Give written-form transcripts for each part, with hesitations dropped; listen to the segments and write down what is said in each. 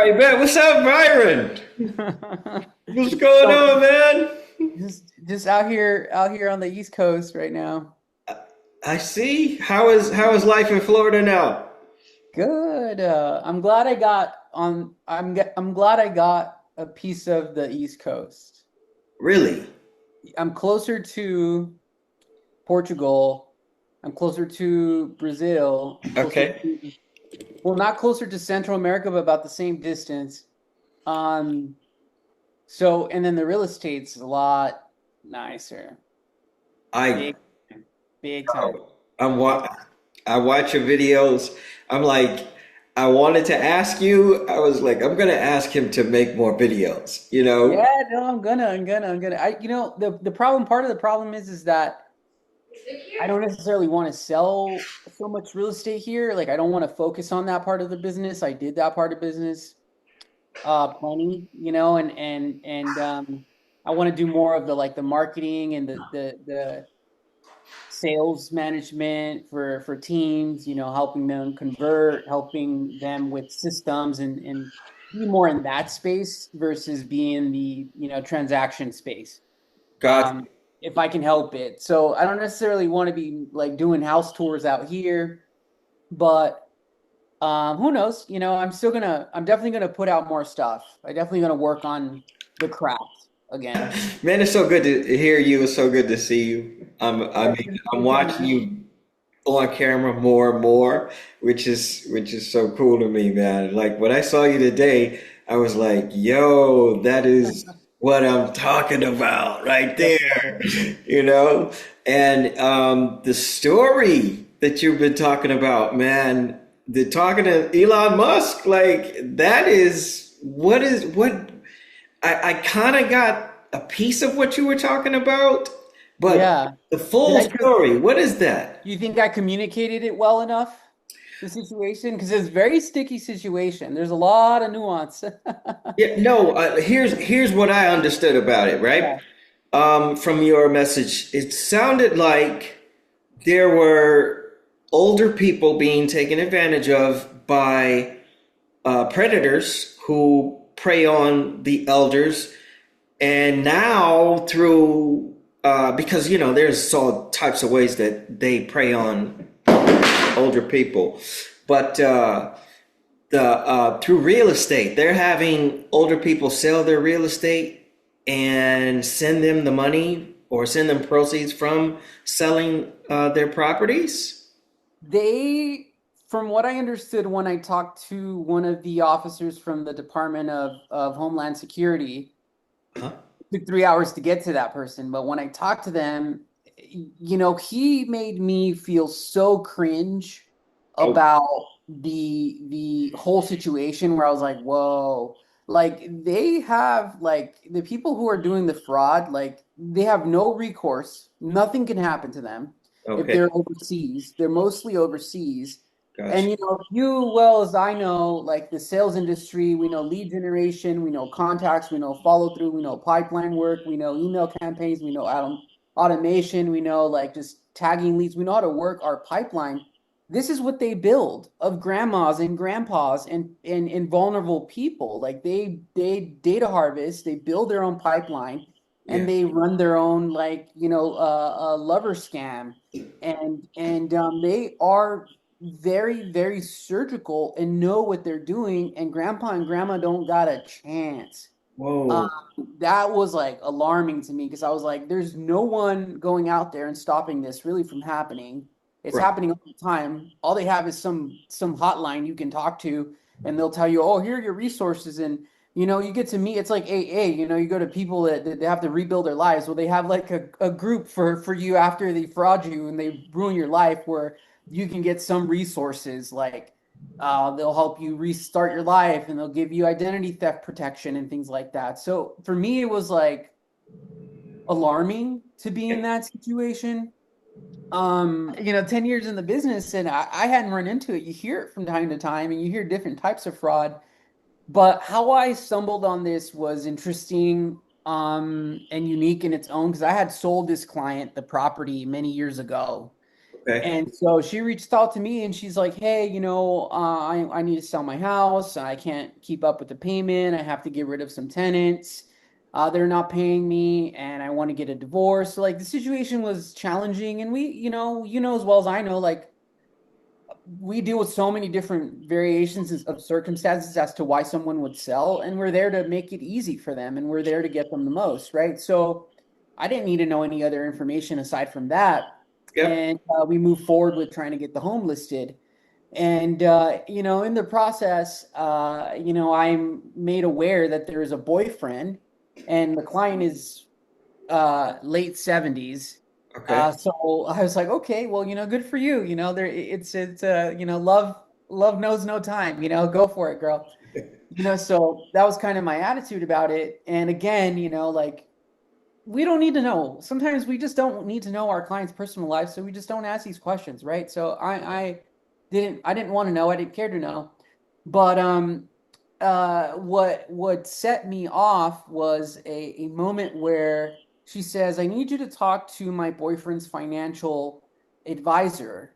right, man. What's up, Byron? What's going So on, man? just out here on the East Coast right now. I see. How is life in Florida now? Good. I'm glad I got on. I'm glad I got a piece of the East Coast. Really? I'm closer to Portugal. I'm closer to Brazil. I'm closer Okay. to, well, not closer to Central America, but about the same distance. Um, and then the real estate's a lot nicer. I Big, big time. I'm wa I watch your videos. I'm like, I wanted to ask you. I was like, I'm gonna ask him to make more videos. Yeah, no, I'm gonna. Part of the problem is that I don't necessarily want to sell so much real estate here. Like, I don't want to focus on that part of the business. I did that part of business, plenty, and I want to do more of the marketing and the sales management for teams. Helping them convert, helping them with systems, and be more in that space versus being the transaction space. Got um, if I can help it. So I don't necessarily want to be like doing house tours out here, but who knows? I'm definitely gonna put out more stuff. I definitely gonna work on the craft again. Man, it's so good to hear you. It's so good to see you. I Yeah, mean, I'm good to meet watching you. you on camera more and more, which is so cool to me, man. Like when I saw you today, I was like, "Yo, that is what I'm talking about right there," you know. And the story that you've been talking about, man, the talking to Elon Musk, like that is what I kind of got a piece of what you were talking about, but Yeah. the Did full I? story, what is that? You think I communicated it well enough? The situation, because it's a very sticky situation. There's a lot of nuance. Yeah, no, here's what I understood about it, right? Yeah. From your message, it sounded like there were older people being taken advantage of by predators who prey on the elders, and now through because there's all types of ways that they prey on older people, but the through real estate, they're having older people sell their real estate and send them the money or send them proceeds from selling their properties. They, from what I understood when I talked to one of the officers from the Department of Homeland Security, Huh? it took 3 hours to get to that person. But when I talked to them, he made me feel so cringe Oh, about the whole situation where I was like, whoa, like they have like the people who are doing the fraud, like they have no recourse. Nothing can happen to them if okay, they're overseas. They're mostly overseas. And gotcha. you well as I know, like the sales industry, we know lead generation, we know contacts, we know follow through, we know pipeline work, we know email campaigns, we know automation, we know like just tagging leads, we know how to work our pipeline. This is what they build of grandmas and grandpas and vulnerable people. Like they data harvest, they build their own pipeline, Yeah, and they run their own like lover scam, and they are very surgical and know what they're doing, and grandpa and grandma don't got a chance. um, whoa, that was like alarming to me because I was like, there's no one going out there and stopping this really from happening. It's right. happening all the time. All they have is some hotline you can talk to, and they'll tell you, oh, here are your resources. And you get to meet, it's like AA, you go to people that they have to rebuild their lives. Well, they have like a group for you after they fraud you and they ruin your life where you can get some resources like they'll help you restart your life and they'll give you identity theft protection and things like that. So for me, it was like alarming to be in that situation. 10 years in the business and I hadn't run into it. You hear it from time to time and you hear different types of fraud. But how I stumbled on this was interesting and unique in its own because I had sold this client the property many years ago. Okay. And so she reached out to me and she's like, hey, I need to sell my house. I can't keep up with the payment. I have to get rid of some tenants. They're not paying me and I want to get a divorce. So like the situation was challenging. And we, as well as I know, like we deal with so many different variations of circumstances as to why someone would sell. And we're there to make it easy for them. And we're there to get them the most, right? So I didn't need to know any other information aside from that. Yep. And we moved forward with trying to get the home listed. And, in the process, I'm made aware that there is a boyfriend and the client is late 70s. Okay. So I was like, okay, well, good for you. Love knows no time, go for it, girl. So that was kind of my attitude about it. And again, like we don't need to know. Sometimes we just don't need to know our clients' personal lives, so we just don't ask these questions, right? So I didn't want to know. I didn't care to know. But what set me off was a moment where she says, "I need you to talk to my boyfriend's financial advisor."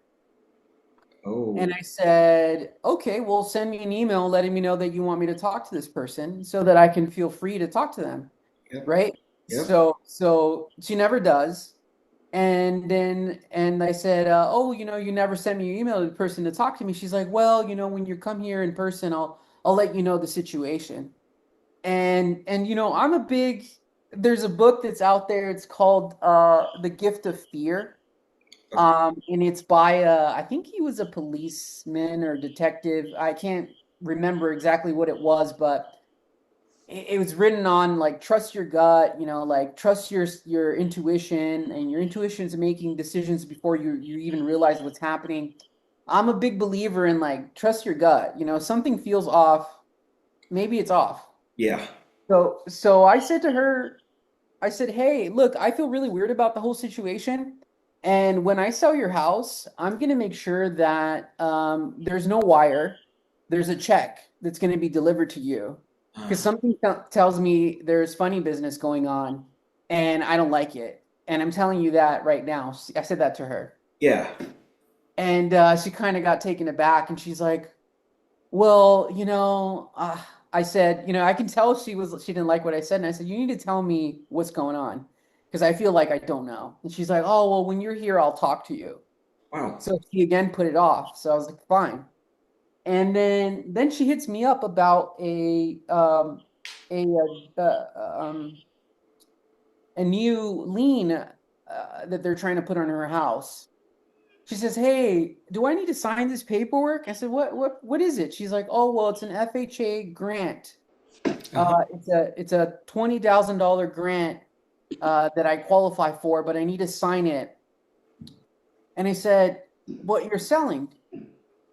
Oh. And I said, "Okay, well, send me an email letting me know that you want me to talk to this person so that I can feel free to talk to them." Yep. Right? Yep. So she never does. And I said, "Oh, you never sent me your email to the person to talk to me." She's like, "Well, when you come here in person, I'll let you know the situation." And I'm a big there's a book that's out there. It's called The Gift of Fear. And it's by I think he was a policeman or detective. I can't remember exactly what it was, but it was written on like trust your gut, like trust your intuition, and your intuition is making decisions before you even realize what's happening. I'm a big believer in like trust your gut. Something feels off, maybe it's off. Yeah. So I said to her, I said, "Hey, look, I feel really weird about the whole situation. And when I sell your house, I'm going to make sure that there's no wire. There's a check that's going to be delivered to you. Because Uh, something tells me there's funny business going on and I don't like it. And I'm telling you that right now." I said that to her. yeah. And she kind of got taken aback and she's like, well, I said, I can tell she didn't like what I said. And I said, you need to tell me what's going on because I feel like I don't know. And she's like, oh, well, when you're here, I'll talk to you. Wow. So she again put it off. So I was like, fine. And then she hits me up about a, a new lien that they're trying to put on her house. She says, "Hey, do I need to sign this paperwork?" I said, "What is it?" She's like, "Oh, well, it's an FHA grant. Uh-huh. It's a $20,000 grant that I qualify for, but I need to sign it." And I said, "What you're selling?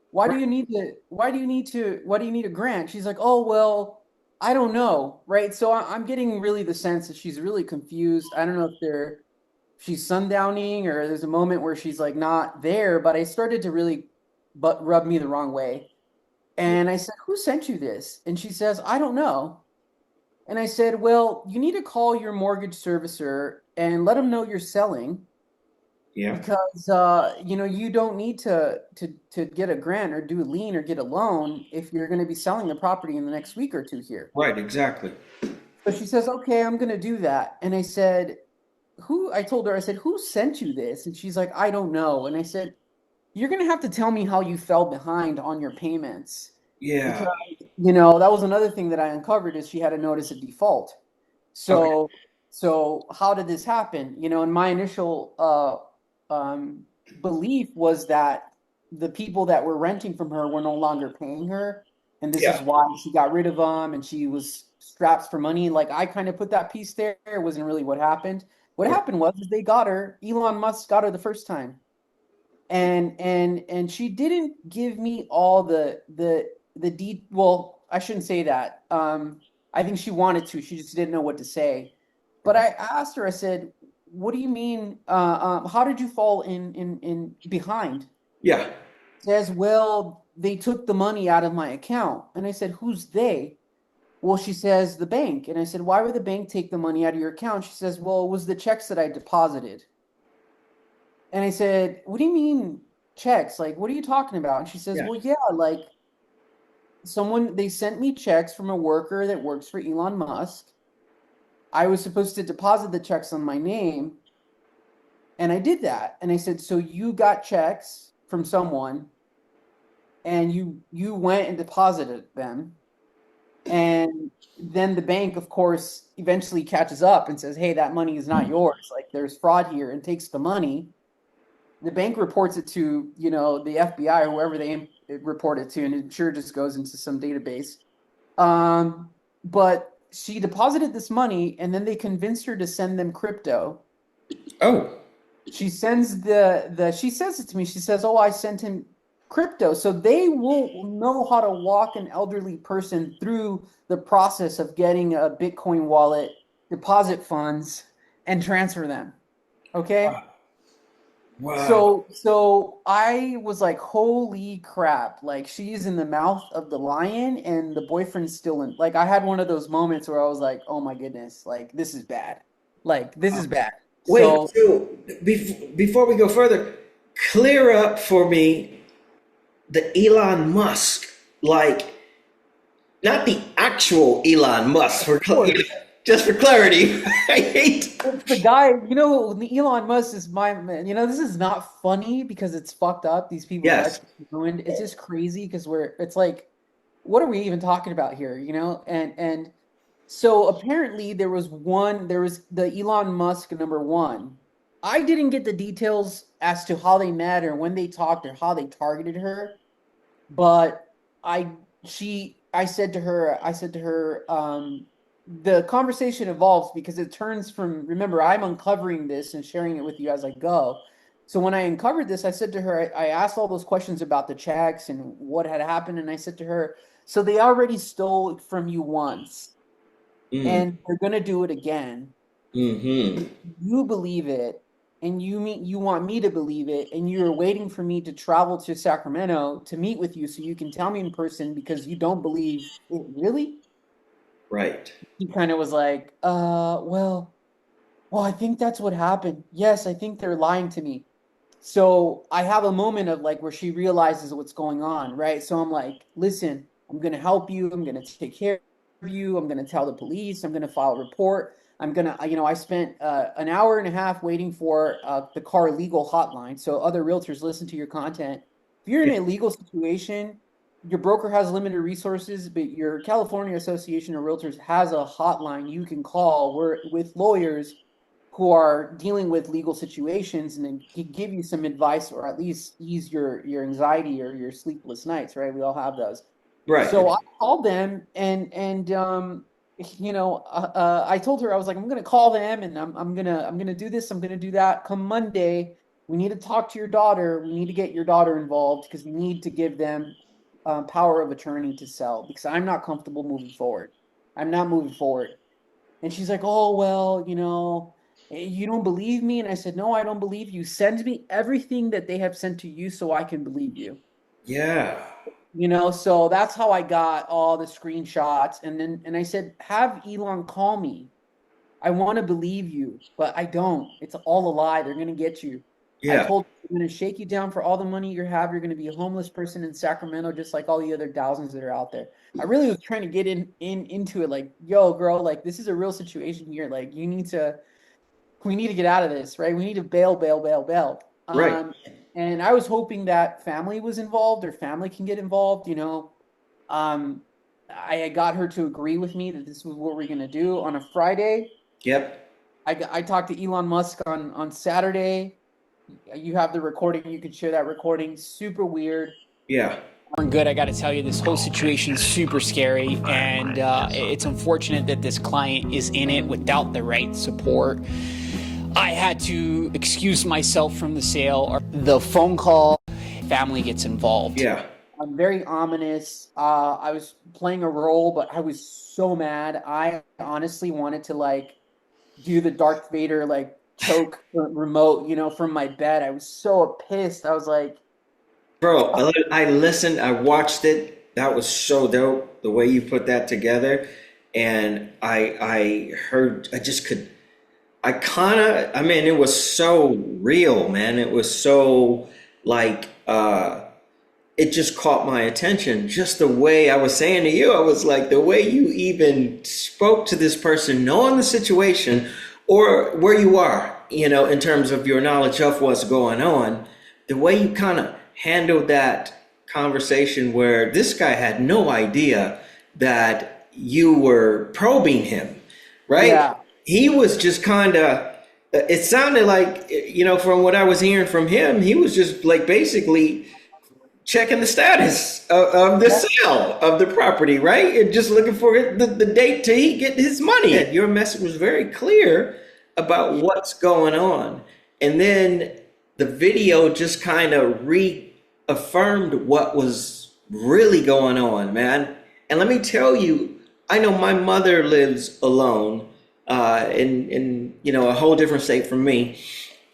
Why do you need a grant?" She's like, "Oh, well, I don't know, right?" So I'm getting really the sense that she's really confused. I don't know if she's sundowning or there's a moment where she's like not there, but I started to really rub me the wrong way. Yeah. And I said, "Who sent you this?" And she says, "I don't know." And I said, "Well, you need to call your mortgage servicer and let them know you're selling Yeah. because you don't need to get a grant or do a lien or get a loan if you're going to be selling the property in the next week or two here." Right. Exactly. So she says, "Okay, I'm going to do that." And I told her, I said, "Who sent you this?" And she's like, "I don't know." And I said, "You're going to have to tell me how you fell behind on your payments Yeah. because, that was another thing that I uncovered is she had a notice of default. Okay. So how did this happen? And my initial belief was that the people that were renting from her were no longer paying her. And this is Yeah. why she got rid of them and she was strapped for money. Like I kind of put that piece there. It wasn't really what happened. What Okay. happened was is they got her. Elon Musk got her the first time. And she didn't give me all well, I shouldn't say that. I think she wanted to. She just didn't know what to say. But Okay. I asked her, I said, "What do you mean? How did you fall in behind?" Yeah. Says, "Well, they took the money out of my account." And I said, "Who's they?" Well, she says, "The bank." And I said, "Why would the bank take the money out of your account?" She says, "Well, it was the checks that I deposited." And I said, what do you mean checks? Like, what are you talking about? And she says, Yeah. well, yeah, like they sent me checks from a worker that works for Elon Musk. I was supposed to deposit the checks on my name, and I did that. And I said, so you got checks from someone and you went and deposited them. And then the bank, of course, eventually catches up and says, hey, that money is not yours. Like there's fraud here, and takes the money. The bank reports it to, the FBI or whoever they report it to, and it sure just goes into some database. But she deposited this money, and then they convinced her to send them crypto. Oh. She sends she says it to me. She says, "Oh, I sent him crypto." So they will know how to walk an elderly person through the process of getting a Bitcoin wallet, deposit funds, and transfer them. Okay? Wow. So I was like, holy crap. Like she's in the mouth of the lion and the boyfriend's still in. Like I had one of those moments where I was like, oh my goodness, like this is bad. Like this is bad. Wait, So so before we go further, clear up for me the Elon Musk, like not the actual Elon Musk, just for clarity. I hate. it's the guy, the Elon Musk is my man. This is not funny because it's fucked up. These people's lives Yes. are ruined. It's just crazy because it's like, what are we even talking about here? And so apparently there was the Elon Musk number one. I didn't get the details as to how they met or when they talked or how they targeted her, but I said to her, the conversation evolves because it turns from, remember, I'm uncovering this and sharing it with you as I go. So when I uncovered this, I said to her, I asked all those questions about the checks and what had happened. And I said to her, so they already stole it from you once Mm, and they're going to do it again. mm-hmm. You believe it and you want me to believe it, and you're waiting for me to travel to Sacramento to meet with you so you can tell me in person because you don't believe it. Really? Right. He kind of was like, well, I think that's what happened. Yes, I think they're lying to me. So I have a moment of like where she realizes what's going on, right? So I'm like, listen, I'm going to help you. I'm going to take care of you. I'm going to tell the police. I'm going to file a report. I spent an hour and a half waiting for the car legal hotline. So other realtors listen to your content. If you're in Yeah. a legal situation, your broker has limited resources, but your California Association of Realtors has a hotline you can call with lawyers who are dealing with legal situations, and then can give you some advice or at least ease your anxiety or your sleepless nights, right? We all have those. Right. So I called them I told her, I was like, I'm gonna call them and I'm gonna do this, I'm gonna do that. Come Monday, we need to talk to your daughter. We need to get your daughter involved because we need to give them power of attorney to sell because I'm not comfortable moving forward. I'm not moving forward. And she's like, oh, well, you don't believe me? And I said, no, I don't believe you. Send me everything that they have sent to you so I can believe you. Yeah. So that's how I got all the screenshots. And I said, have Elon call me. I want to believe you, but I don't. It's all a lie. They're going to get you. I Yeah. told you, I'm going to shake you down for all the money you have. You're going to be a homeless person in Sacramento, just like all the other thousands that are out there. I really was trying to get into it, like, yo, girl, like this is a real situation here. Like we need to get out of this, right? We need to bail, bail, bail, bail. Right. And I was hoping that family was involved or family can get involved. Um, I got her to agree with me that this was what we're going to do on a Friday. Yep. I talked to Elon Musk on Saturday. You have the recording. You can share that recording. Super weird. Yeah. Aren't good. I got to tell you, this whole situation's super scary, and it's unfortunate that this client is in it without the right support. I had to excuse myself from the sale, or the phone call, family gets involved. Yeah. I'm very ominous. I was playing a role, but I was so mad. I honestly wanted to like do the Darth Vader like choke remote, from my bed. I was so pissed. I was like, Bro, I listened, I watched it. That was so dope, the way you put that together. And I heard, I just could, I mean, it was so real, man. It was so like, it just caught my attention. Just the way I was saying to you, I was like, the way you even spoke to this person, knowing the situation or where you are, in terms of your knowledge of what's going on, the way you kind of handled that conversation where this guy had no idea that you were probing him, right? Yeah. He was just kind of, it sounded like, from what I was hearing from him, he was just like basically checking the status of the sale of the property, right? And just looking for the date till he get his money. And your message was very clear about what's going on. And then the video just kind of reaffirmed what was really going on, man. And let me tell you, I know my mother lives alone in a whole different state from me.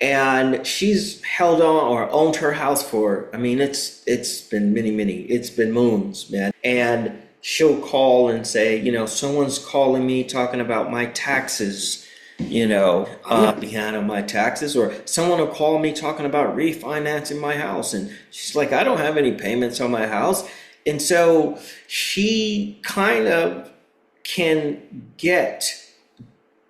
And she's held on or owned her house for, I mean, it's been it's been moons, man. And she'll call and say, someone's calling me talking about my taxes, behind on my taxes, or someone will call me talking about refinancing my house. And she's like, I don't have any payments on my house. And so she kind of can get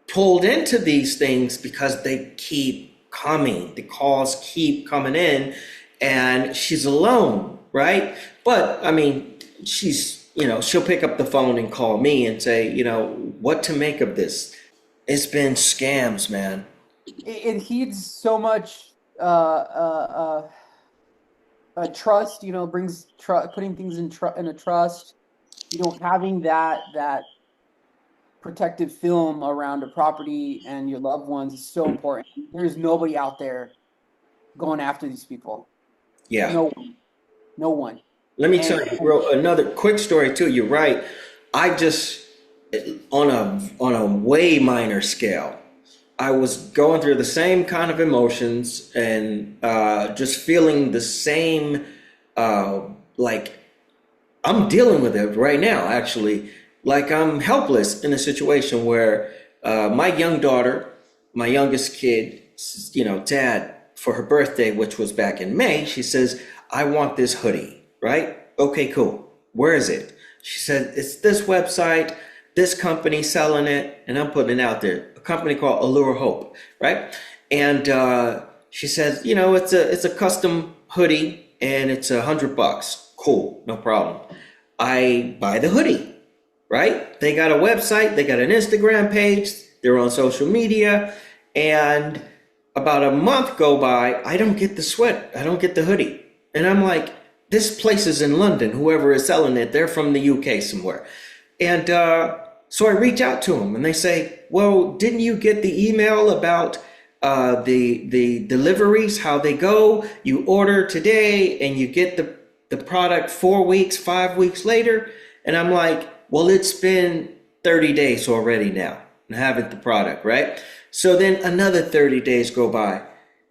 pulled into these things because they keep coming. The calls keep coming in, and she's alone, right? But I mean, she'll pick up the phone and call me and say, what to make of this. It's been scams, man. It heeds so much trust, brings putting things in a trust, having that protective film around a property and your loved ones is so important. There's nobody out there going after these people. Yeah. No one. Let me tell you, another quick story too. You're right. I just, on a way minor scale, I was going through the same kind of emotions and just feeling the same, like I'm dealing with it right now, actually. Like I'm helpless in a situation where my young daughter, my youngest kid, Dad, for her birthday, which was back in May, she says, I want this hoodie, right? Okay, cool. Where is it? She said, it's this website, this company selling it, and I'm putting it out there. A company called Allure Hope, right? And she says, it's a custom hoodie and it's $100. Cool, no problem. I buy the hoodie. Right? They got a website, they got an Instagram page, they're on social media, and about a month go by, I don't get the sweat, I don't get the hoodie. And I'm like, this place is in London, whoever is selling it, they're from the UK somewhere. And so I reach out to them and they say, well, didn't you get the email about the deliveries, how they go? You order today and you get the product 4 weeks, 5 weeks later. And I'm like, well, it's been 30 days already now and haven't the product, right? So then another 30 days go by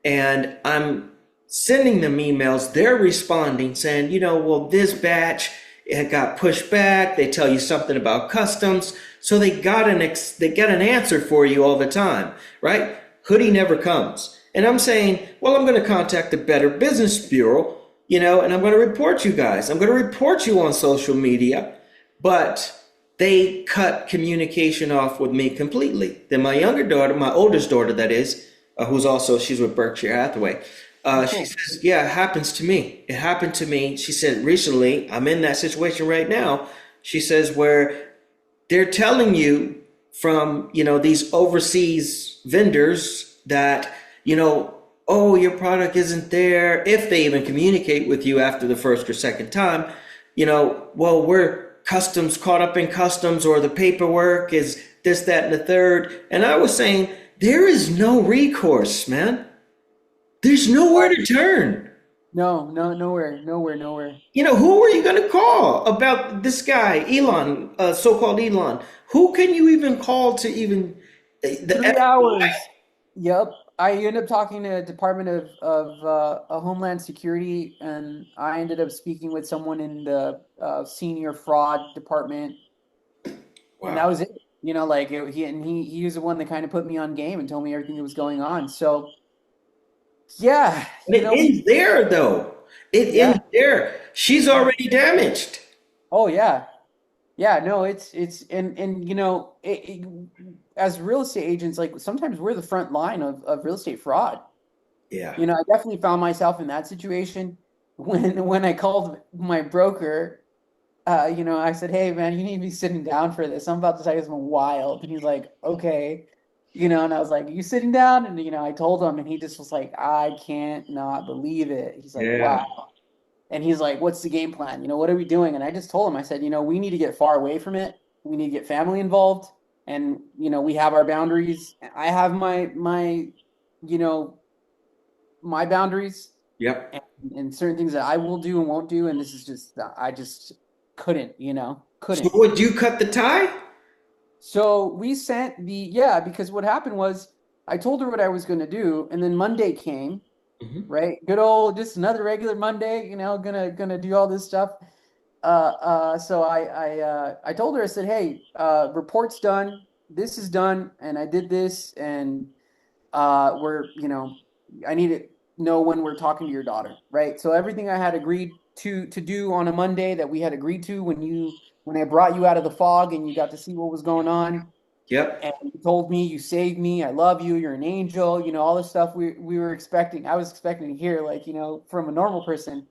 and I'm sending them emails. They're responding saying, well, this batch, it got pushed back. They tell you something about customs. So they got an answer for you all the time, right? Hoodie never comes. And I'm saying, well, I'm going to contact the Better Business Bureau, and I'm going to report you guys. I'm going to report you on social media. But they cut communication off with me completely. Then my younger daughter, my oldest daughter, that is, she's with Berkshire Hathaway. She says, yeah, it happens to me. It happened to me. She said, recently, I'm in that situation right now. She says, where they're telling you from, these overseas vendors that, oh, your product isn't there. If they even communicate with you after the first or second time, well, we're customs, caught up in customs, or the paperwork is this, that, and the third. And I was saying, there is no recourse, man. There's nowhere to turn. Nowhere. Who are you going to call about this guy, Elon, so-called Elon? Who can you even call to even the 3 hours? Yep. I ended up talking to the Department of Homeland Security, and I ended up speaking with someone in the senior fraud department. Wow. And that was it. You know, like he was the one that kind of put me on game and told me everything that was going on. So yeah, And you it know, ends there, though. It yeah, ends there. She's already damaged. oh yeah, yeah. No, it's and you know, as real estate agents, like sometimes we're the front line of real estate fraud. Yeah. You know, I definitely found myself in that situation when I called my broker. You know, I said, "Hey, man, you need to be sitting down for this. I'm about to tell you something wild." And he's like, "Okay." You know, and I was like, "You sitting down?" And you know, I told him, and he just was like, "I can't not believe it." He's like, Yeah. "Wow." And he's like, "What's the game plan? You know, what are we doing?" And I just told him, I said, "You know, we need to get far away from it. We need to get family involved, and you know, we have our boundaries. I have you know, my boundaries." Yep. And certain things that I will do and won't do. And this is just, I just couldn't, you know, So couldn't. would you cut the tie? So we sent yeah, because what happened was I told her what I was going to do. And then Monday came, Hmm. right? Good old, just another regular Monday, you know, gonna do all this stuff. So I told her, I said, "Hey, report's done. This is done. And I did this. And you know, I need to know when we're talking to your daughter, right? So everything I had agreed to do on a Monday that we had agreed to when I brought you out of the fog and you got to see what was going on, Yep. and you told me you saved me, I love you, you're an angel, you know, all this stuff we were expecting. I was expecting to hear, like, you know, from a normal person.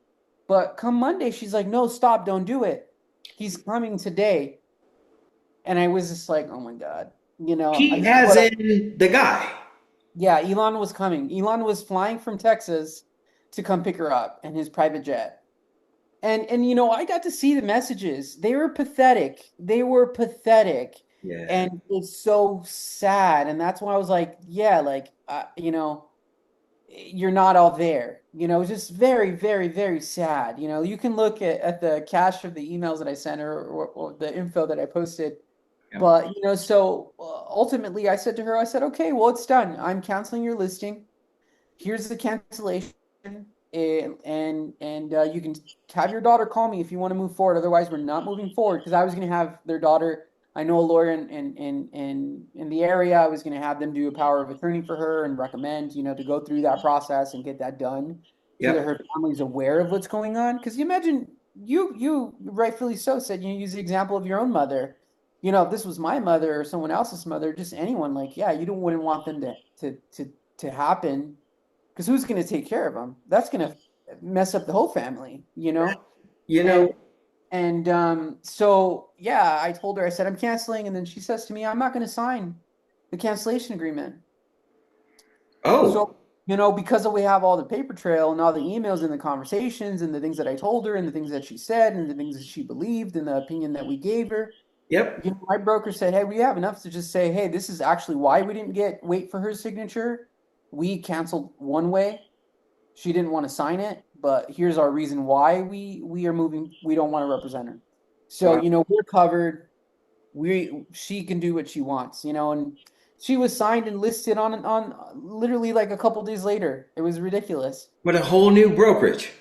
But come Monday, she's like, "No, stop, don't do it. He's coming today." And I was just like, "Oh my God." You know, He this is as what in the guy. Yeah, Elon was coming. Elon was flying from Texas to come pick her up in his private jet. And you know, I got to see the messages. They were pathetic. They were pathetic. Yeah. And it's so sad. And that's why I was like, yeah, like you know, you're not all there. You know, it's just very, very, very sad. You know, you can look at the cache of the emails that I sent her, or the info that I posted. Yep. But, you know, so ultimately I said to her, I said, "Okay, well, it's done. I'm canceling your listing. Here's the cancellation. And you can have your daughter call me if you want to move forward. Otherwise, we're not moving forward." Because I was going to have their daughter. I know a lawyer in the area. I was going to have them do a power of attorney for her and recommend, you know, to go through that process and get that done so that Yep. her family's aware of what's going on. Because you imagine, you rightfully so said, you use the example of your own mother. You know, if this was my mother or someone else's mother, just anyone, like, yeah, wouldn't want them to happen, because who's going to take care of them? That's going to mess up the whole family, you know? You And know, so yeah, I told her, I said, "I'm canceling." And then she says to me, "I'm not going to sign the cancellation agreement." oh, So, you know, because we have all the paper trail and all the emails and the conversations and the things that I told her and the things that she said and the things that she believed and the opinion that we gave her, yep. you know, my broker said, "Hey, we have enough to just say, hey, this is actually why we didn't wait for her signature. We canceled one way. She didn't want to sign it, but here's our reason why we are moving. We don't want to represent her. So, Wow. you know, we're covered. She can do what she wants, you know." And she was signed and listed on literally like a couple days later. It was ridiculous. But a whole new brokerage.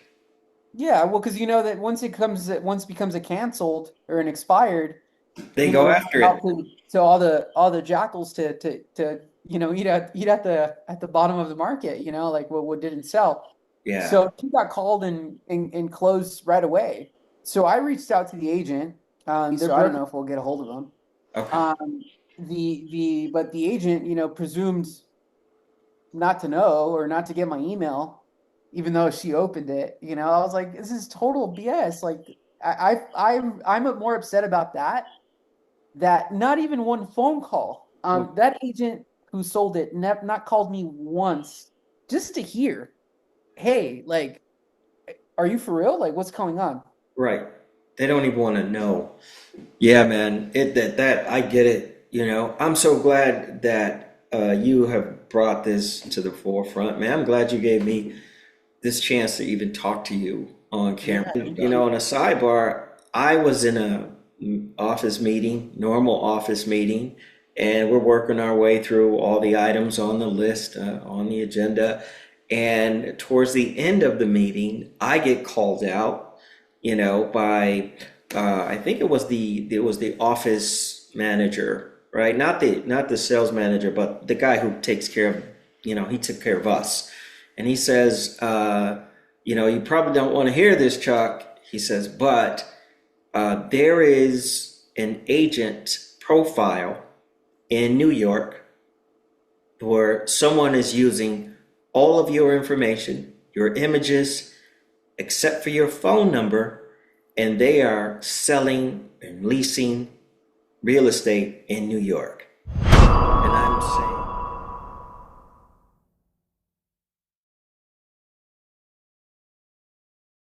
Yeah, well, because you know that once becomes a canceled or an expired, They you go know, it's after out it. to all the jackals to you know, eat at the bottom of the market, you know, like what didn't sell. Yeah. So he got called and closed right away. So I reached out to the agent. So I don't know if we'll get a hold of him. Okay. But the agent, you know, presumed not to know or not to get my email, even though she opened it. You know, I was like, this is total BS. Like I'm more upset about that not even one phone call. That agent who sold it not called me once just to hear, "Hey, like, are you for real? Like, what's going on?" Right. They don't even want to know. Yeah, man. That I get it. You know, I'm so glad that you have brought this to the forefront, man. I'm glad you gave me this chance to even talk to you on Yeah, camera. thank You know, you. on a sidebar, I was in a office meeting, normal office meeting, and we're working our way through all the items on the list, on the agenda. And towards the end of the meeting, I get called out, you know, by I think it was the office manager, right? Not the sales manager, but the guy who takes care of, he took care of us. And he says, you probably don't want to hear this, Chuck. He says, but there is an agent profile in New York where someone is using all of your information, your images, except for your phone number, and they are selling and leasing real estate in New York.